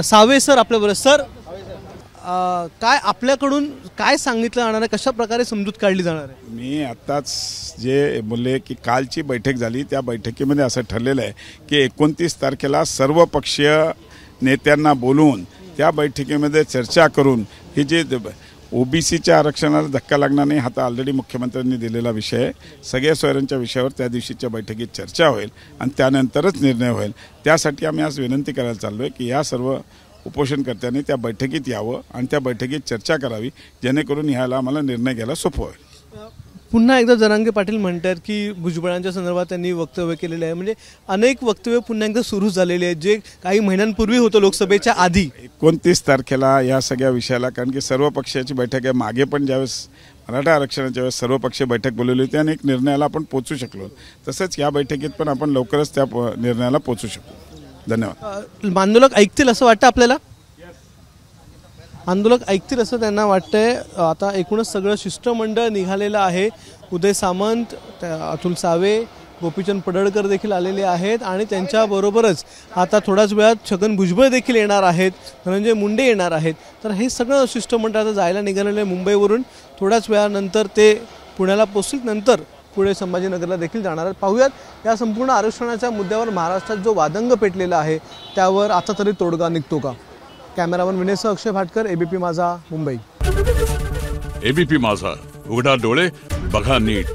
Save sir आपल्याबरोबर sir, काय आपल्याकडून काय सांगितलं जाणार आहे, कशा प्रकारे समजूत काढली जाणार आहे? मी आत्ताच जे बोलले की कालची बैठक झाली त्या बैठकीमध्ये असं ठरलेलं आहे की 29 तारखेला सर्व पक्षीय नेत्यांना बोलवून त्या बैठकीमध्ये चर्चा करून ही जे ओबीसीच्या आरक्षणाला धक्का लागणार नाही, हा तर ऑलरेडी मुख्यमंत्र्यांनी दिलेला विषय आहे. सगळ्या सोयऱ्यांच्या विषयावर त्या दिवशीच्या बैठकीत चर्चा होईल आणि त्यानंतरच निर्णय होईल. त्यासाठी आम्ही आज विनंती करायला चाललो आहे की या सर्व उपोषणकर्त्यांनी त्या बैठकीत यावं आणि त्या बैठकीत चर्चा करावी, जेणेकरून ह्याला आम्हाला निर्णय घ्यायला सोपं होईल. पुन्हा एकदा जरांगे पाटील म्हणतात की भुजबळांच्या संदर्भात त्यांनी वक्तव्य केलेले आहे, म्हणजे अनेक वक्तव्य पुन्हा एकदा सुरू झालेले आहेत जे काही महिन्यांपूर्वी होतं लोकसभेच्या आधी. 29 तारखेला या सगळ्या विषयाला, कारण की सर्व पक्षाची बैठक आहे, मागे पण ज्यावेळेस मराठा आरक्षणाच्या वेळेस सर्व पक्षीय बैठक बोलवली होती आणि एक निर्णयाला आपण पोचू शकलो, तसंच या बैठकीत पण आपण लवकरच त्या निर्णयाला पोचू शकू. धन्यवाद. आंदोलक ऐकतील असं वाटतं आपल्याला? आंदोलक ऐकतील असं त्यांना वाटतंय. आता एकूणच सगळं शिष्टमंडळ निघालेलं आहे. उदय सामंत, अतुल सावे, गोपीचंद पडळकर देखील आलेले आहेत आणि त्यांच्याबरोबरच आता थोड्याच वेळात छगन भुजबळ देखील येणार आहेत, धनंजय मुंडे येणार आहेत. तर हे सगळं शिष्टमंडळ आता जायला निघालेलं आहे मुंबईवरून. थोड्याच वेळानंतर ते पुण्याला पोहोचतील, नंतर पुढे संभाजीनगरला देखील जाणार आहेत. पाहूयात या संपूर्ण आरक्षणाच्या मुद्द्यावर महाराष्ट्रात जो वादंग पेटलेला आहे त्यावर आता तरी तोडगा निघतो का? कॅमेरामन विनेसह अक्षय भाटकर, एबीपी माझा, मुंबई. एबीपी माझा, उघडा डोळे बघा नीट.